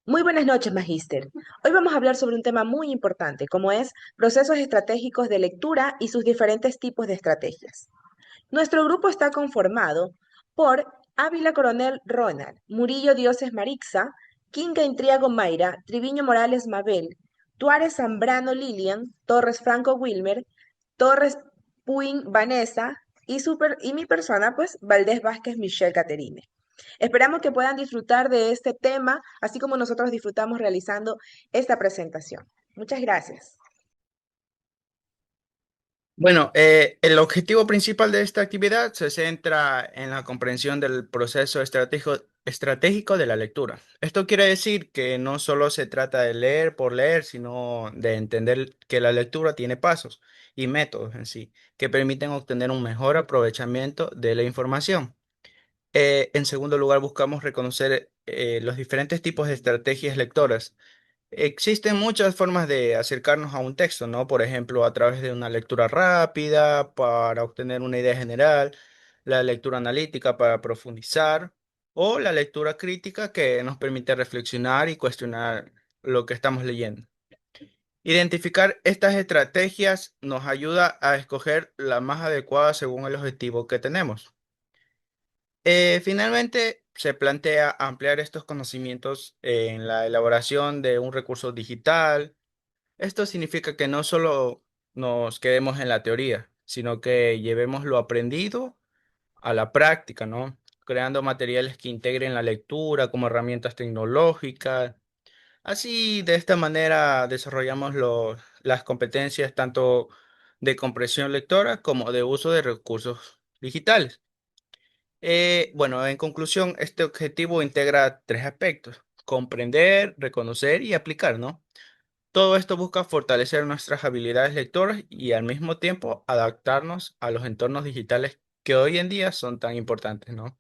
Muy buenas noches, Magíster. Hoy vamos a hablar sobre un tema muy importante, como es procesos estratégicos de lectura y sus diferentes tipos de estrategias. Nuestro grupo está conformado por Ávila Coronel Ronald, Murillo Dioses Marixa, Kinga Intriago Mayra, Triviño Morales Mabel, Tuárez Zambrano Lilian, Torres Franco Wilmer, Torres Puin Vanessa y mi persona, pues, Valdés Vázquez Michelle Caterine. Esperamos que puedan disfrutar de este tema, así como nosotros disfrutamos realizando esta presentación. Muchas gracias. Bueno, el objetivo principal de esta actividad se centra en la comprensión del proceso estratégico de la lectura. Esto quiere decir que no solo se trata de leer por leer, sino de entender que la lectura tiene pasos y métodos en sí que permiten obtener un mejor aprovechamiento de la información. En segundo lugar, buscamos reconocer los diferentes tipos de estrategias lectoras. Existen muchas formas de acercarnos a un texto, ¿no? Por ejemplo, a través de una lectura rápida para obtener una idea general, la lectura analítica para profundizar, o la lectura crítica que nos permite reflexionar y cuestionar lo que estamos leyendo. Identificar estas estrategias nos ayuda a escoger la más adecuada según el objetivo que tenemos. Finalmente, se plantea ampliar estos conocimientos en la elaboración de un recurso digital. Esto significa que no solo nos quedemos en la teoría, sino que llevemos lo aprendido a la práctica, ¿no? Creando materiales que integren la lectura como herramientas tecnológicas. Así, de esta manera, desarrollamos las competencias tanto de comprensión lectora como de uso de recursos digitales. Bueno, en conclusión, este objetivo integra tres aspectos: comprender, reconocer y aplicar, ¿no? Todo esto busca fortalecer nuestras habilidades lectoras y al mismo tiempo adaptarnos a los entornos digitales que hoy en día son tan importantes, ¿no?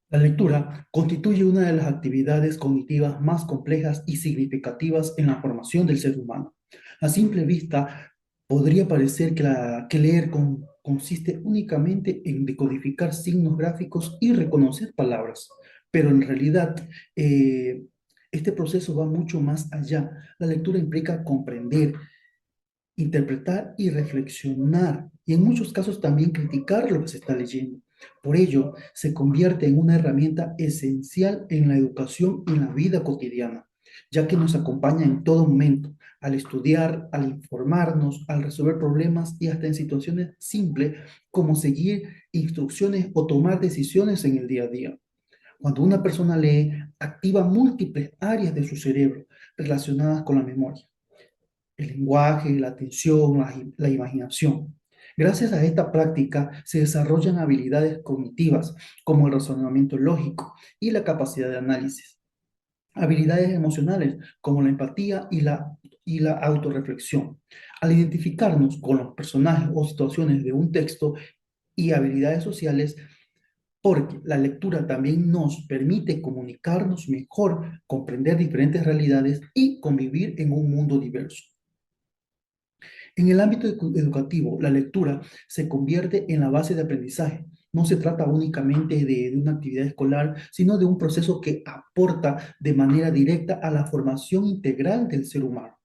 La lectura constituye una de las actividades cognitivas más complejas y significativas en la formación del ser humano. A simple vista, podría parecer que leer consiste únicamente en decodificar signos gráficos y reconocer palabras, pero en realidad eh, este proceso va mucho más allá. La lectura implica comprender, interpretar y reflexionar, y en muchos casos también criticar lo que se está leyendo. Por ello, se convierte en una herramienta esencial en la educación y en la vida cotidiana, ya que nos acompaña en todo momento, al estudiar, al informarnos, al resolver problemas y hasta en situaciones simples como seguir instrucciones o tomar decisiones en el día a día. Cuando una persona lee, activa múltiples áreas de su cerebro relacionadas con la memoria, el lenguaje, la atención, la imaginación. Gracias a esta práctica se desarrollan habilidades cognitivas como el razonamiento lógico y la capacidad de análisis, habilidades emocionales como la empatía y la autorreflexión. Al identificarnos con los personajes o situaciones de un texto, y habilidades sociales, porque la lectura también nos permite comunicarnos mejor, comprender diferentes realidades y convivir en un mundo diverso. En el ámbito educativo, la lectura se convierte en la base de aprendizaje. No se trata únicamente de una actividad escolar, sino de un proceso que aporta de manera directa a la formación integral del ser humano.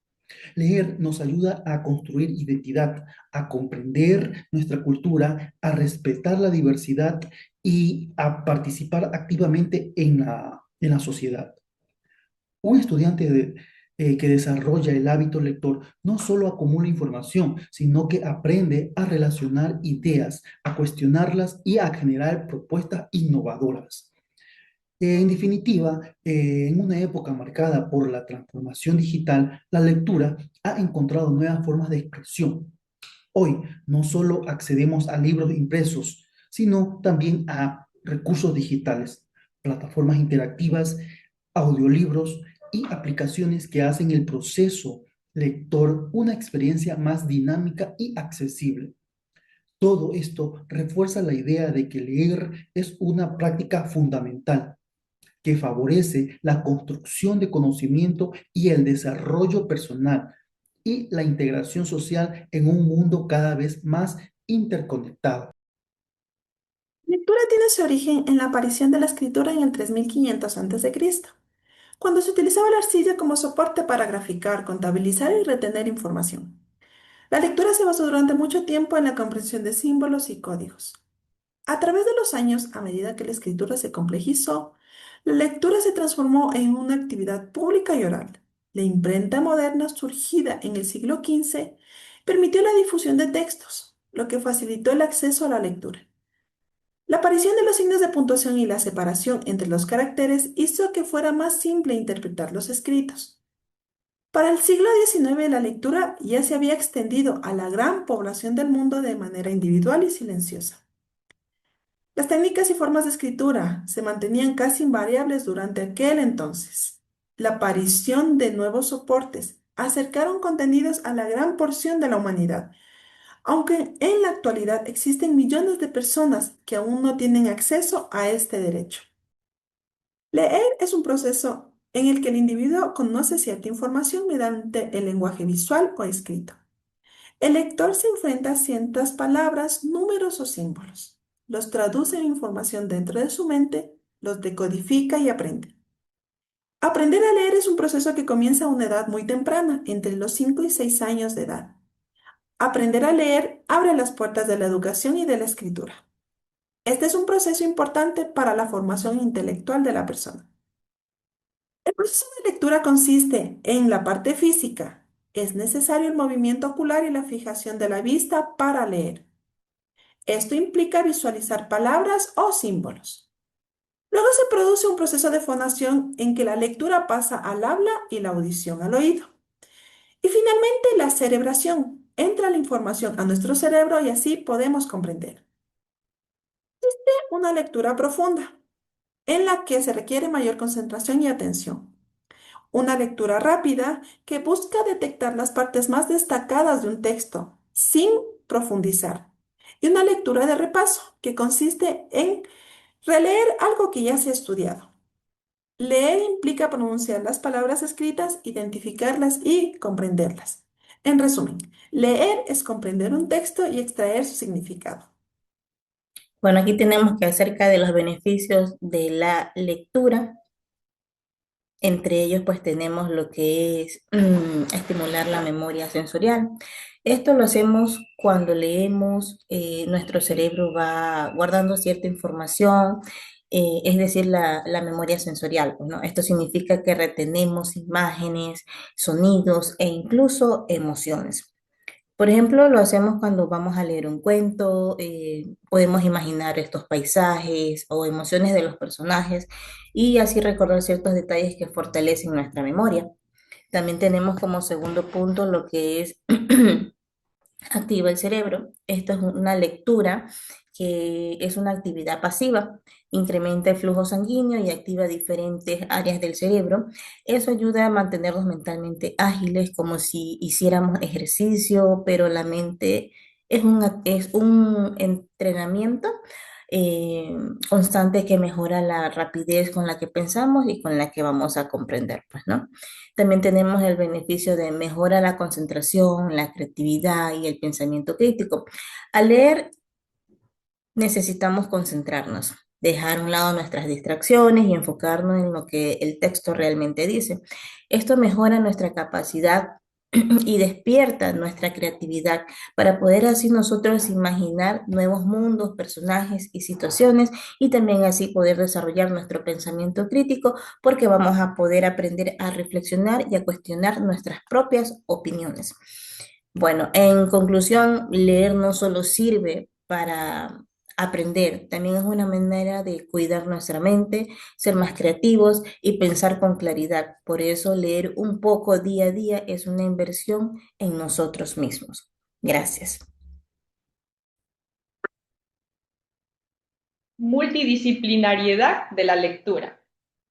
Leer nos ayuda a construir identidad, a comprender nuestra cultura, a respetar la diversidad y a participar activamente en la sociedad. Un estudiante que desarrolla el hábito lector no solo acumula información, sino que aprende a relacionar ideas, a cuestionarlas y a generar propuestas innovadoras. En definitiva, en una época marcada por la transformación digital, la lectura ha encontrado nuevas formas de expresión. Hoy no solo accedemos a libros impresos, sino también a recursos digitales, plataformas interactivas, audiolibros y aplicaciones que hacen el proceso lector una experiencia más dinámica y accesible. Todo esto refuerza la idea de que leer es una práctica fundamental que favorece la construcción de conocimiento y el desarrollo personal y la integración social en un mundo cada vez más interconectado. La lectura tiene su origen en la aparición de la escritura en el 3500 a.C., cuando se utilizaba la arcilla como soporte para graficar, contabilizar y retener información. La lectura se basó durante mucho tiempo en la comprensión de símbolos y códigos. A través de los años, a medida que la escritura se complejizó, la lectura se transformó en una actividad pública y oral. La imprenta moderna, surgida en el siglo XV, permitió la difusión de textos, lo que facilitó el acceso a la lectura. La aparición de los signos de puntuación y la separación entre los caracteres hizo que fuera más simple interpretar los escritos. Para el siglo XIX, la lectura ya se había extendido a la gran población del mundo de manera individual y silenciosa. Las técnicas y formas de escritura se mantenían casi invariables durante aquel entonces. La aparición de nuevos soportes acercaron contenidos a la gran porción de la humanidad, aunque en la actualidad existen millones de personas que aún no tienen acceso a este derecho. Leer es un proceso en el que el individuo conoce cierta información mediante el lenguaje visual o escrito. El lector se enfrenta a ciertas palabras, números o símbolos. Los traduce en información dentro de su mente, los decodifica y aprende. Aprender a leer es un proceso que comienza a una edad muy temprana, entre los 5 y 6 años de edad. Aprender a leer abre las puertas de la educación y de la escritura. Este es un proceso importante para la formación intelectual de la persona. El proceso de lectura consiste en la parte física. Es necesario el movimiento ocular y la fijación de la vista para leer. Esto implica visualizar palabras o símbolos. Luego se produce un proceso de fonación en que la lectura pasa al habla y la audición al oído. Y finalmente la cerebración. Entra la información a nuestro cerebro y así podemos comprender. Una lectura profunda, en la que se requiere mayor concentración y atención. Una lectura rápida que busca detectar las partes más destacadas de un texto sin profundizar. Y una lectura de repaso que consiste en releer algo que ya se ha estudiado. Leer implica pronunciar las palabras escritas, identificarlas y comprenderlas. En resumen, leer es comprender un texto y extraer su significado. Bueno, aquí tenemos que acerca de los beneficios de la lectura. Entre ellos, pues tenemos lo que es estimular la memoria sensorial. Esto lo hacemos cuando leemos, nuestro cerebro va guardando cierta información, es decir, la memoria sensorial, pues, ¿no? Esto significa que retenemos imágenes, sonidos e incluso emociones. Por ejemplo, lo hacemos cuando vamos a leer un cuento, podemos imaginar estos paisajes o emociones de los personajes y así recordar ciertos detalles que fortalecen nuestra memoria. También tenemos como segundo punto lo que es activa el cerebro. Esto es una lectura que es una actividad pasiva, incrementa el flujo sanguíneo y activa diferentes áreas del cerebro. Eso ayuda a mantenernos mentalmente ágiles, como si hiciéramos ejercicio, pero la mente es un entrenamiento eh, constante que mejora la rapidez con la que pensamos y con la que vamos a comprender, pues, ¿no? También tenemos el beneficio de mejora la concentración, la creatividad y el pensamiento crítico. Al leer necesitamos concentrarnos, dejar a un lado nuestras distracciones y enfocarnos en lo que el texto realmente dice. Esto mejora nuestra capacidad y despierta nuestra creatividad para poder así nosotros imaginar nuevos mundos, personajes y situaciones y también así poder desarrollar nuestro pensamiento crítico porque vamos a poder aprender a reflexionar y a cuestionar nuestras propias opiniones. Bueno, en conclusión, leer no solo sirve para aprender, también es una manera de cuidar nuestra mente, ser más creativos y pensar con claridad. Por eso, leer un poco día a día es una inversión en nosotros mismos. Gracias. Multidisciplinariedad de la lectura.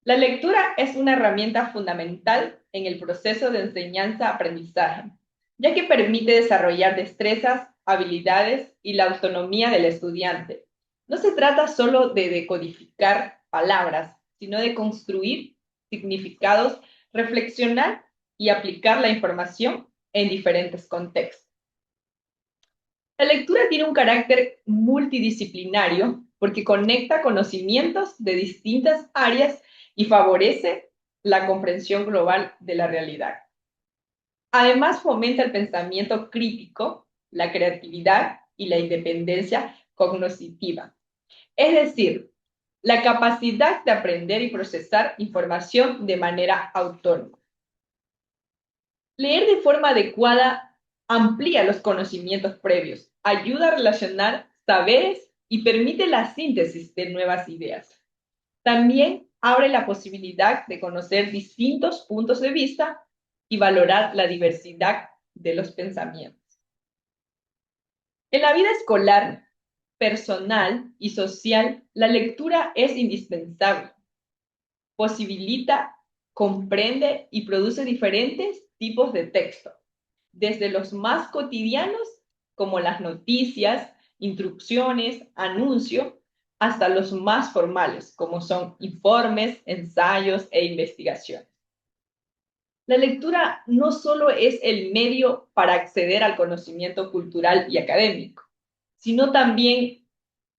La lectura es una herramienta fundamental en el proceso de enseñanza-aprendizaje, ya que permite desarrollar destrezas, habilidades y la autonomía del estudiante. No se trata solo de decodificar palabras, sino de construir significados, reflexionar y aplicar la información en diferentes contextos. La lectura tiene un carácter multidisciplinario porque conecta conocimientos de distintas áreas y favorece la comprensión global de la realidad. Además, fomenta el pensamiento crítico, la creatividad y la independencia cognitiva. Es decir, la capacidad de aprender y procesar información de manera autónoma. Leer de forma adecuada amplía los conocimientos previos, ayuda a relacionar saberes y permite la síntesis de nuevas ideas. También abre la posibilidad de conocer distintos puntos de vista y valorar la diversidad de los pensamientos. En la vida escolar, personal y social, la lectura es indispensable. Posibilita, comprende y produce diferentes tipos de texto, desde los más cotidianos, como las noticias, instrucciones, anuncios, hasta los más formales, como son informes, ensayos e investigaciones. La lectura no solo es el medio para acceder al conocimiento cultural y académico, sino también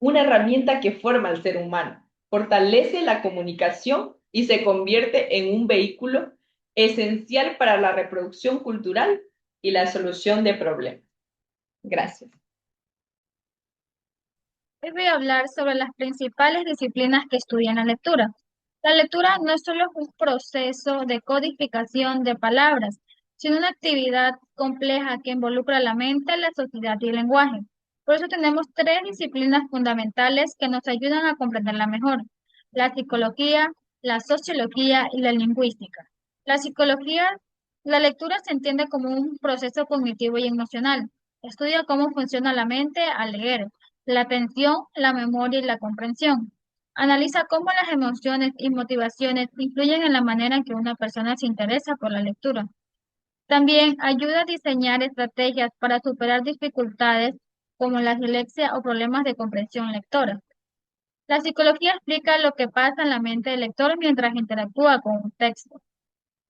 una herramienta que forma al ser humano, fortalece la comunicación y se convierte en un vehículo esencial para la reproducción cultural y la solución de problemas. Gracias. Hoy voy a hablar sobre las principales disciplinas que estudian la lectura. La lectura no es solo un proceso de codificación de palabras, sino una actividad compleja que involucra la mente, la sociedad y el lenguaje. Por eso tenemos tres disciplinas fundamentales que nos ayudan a comprenderla mejor: la psicología, la sociología y la lingüística. La psicología, la lectura se entiende como un proceso cognitivo y emocional. Estudia cómo funciona la mente al leer, la atención, la memoria y la comprensión. Analiza cómo las emociones y motivaciones influyen en la manera en que una persona se interesa por la lectura. También ayuda a diseñar estrategias para superar dificultades como la dislexia o problemas de comprensión lectora. La psicología explica lo que pasa en la mente del lector mientras interactúa con un texto.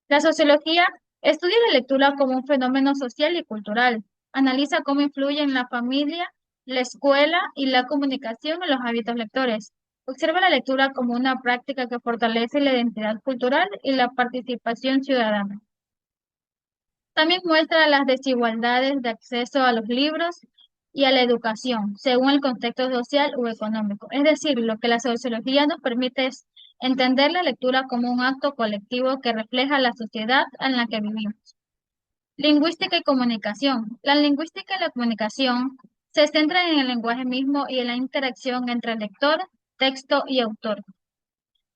La sociología estudia la lectura como un fenómeno social y cultural. Analiza cómo influye en la familia, la escuela y la comunicación en los hábitos lectores. Observa la lectura como una práctica que fortalece la identidad cultural y la participación ciudadana. También muestra las desigualdades de acceso a los libros y a la educación, según el contexto social o económico. Es decir, lo que la sociología nos permite es entender la lectura como un acto colectivo que refleja la sociedad en la que vivimos. Lingüística y comunicación. La lingüística y la comunicación se centran en el lenguaje mismo y en la interacción entre lector, texto y autor.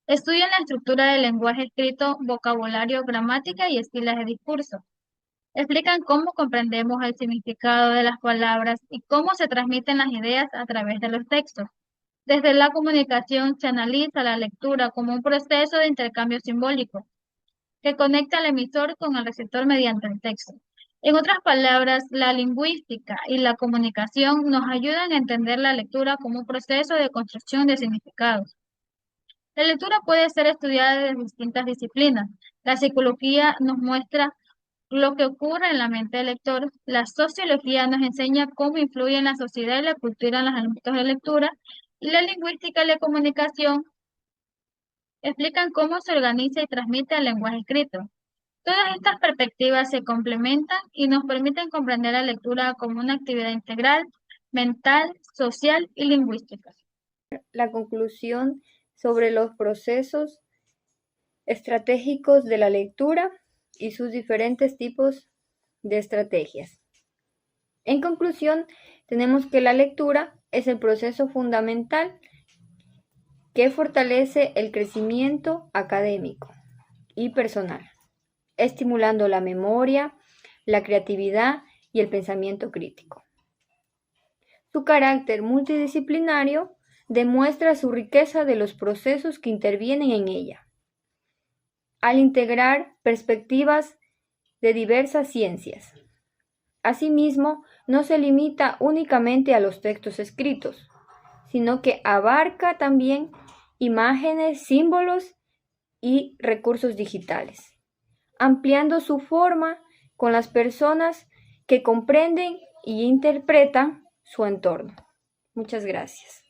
Estudian la estructura del lenguaje escrito, vocabulario, gramática y estilos de discurso. Explican cómo comprendemos el significado de las palabras y cómo se transmiten las ideas a través de los textos. Desde la comunicación se analiza la lectura como un proceso de intercambio simbólico que conecta al emisor con el receptor mediante el texto. En otras palabras, la lingüística y la comunicación nos ayudan a entender la lectura como un proceso de construcción de significados. La lectura puede ser estudiada desde distintas disciplinas. La psicología nos muestra lo que ocurre en la mente del lector. La sociología nos enseña cómo influye en la sociedad y la cultura en los hábitos de lectura. Y la lingüística y la comunicación explican cómo se organiza y transmite el lenguaje escrito. Todas estas perspectivas se complementan y nos permiten comprender la lectura como una actividad integral, mental, social y lingüística. La conclusión sobre los procesos estratégicos de la lectura y sus diferentes tipos de estrategias. En conclusión, tenemos que la lectura es el proceso fundamental que fortalece el crecimiento académico y personal, estimulando la memoria, la creatividad y el pensamiento crítico. Su carácter multidisciplinario demuestra su riqueza de los procesos que intervienen en ella, al integrar perspectivas de diversas ciencias. Asimismo, no se limita únicamente a los textos escritos, sino que abarca también imágenes, símbolos y recursos digitales, ampliando su forma con las personas que comprenden y interpretan su entorno. Muchas gracias.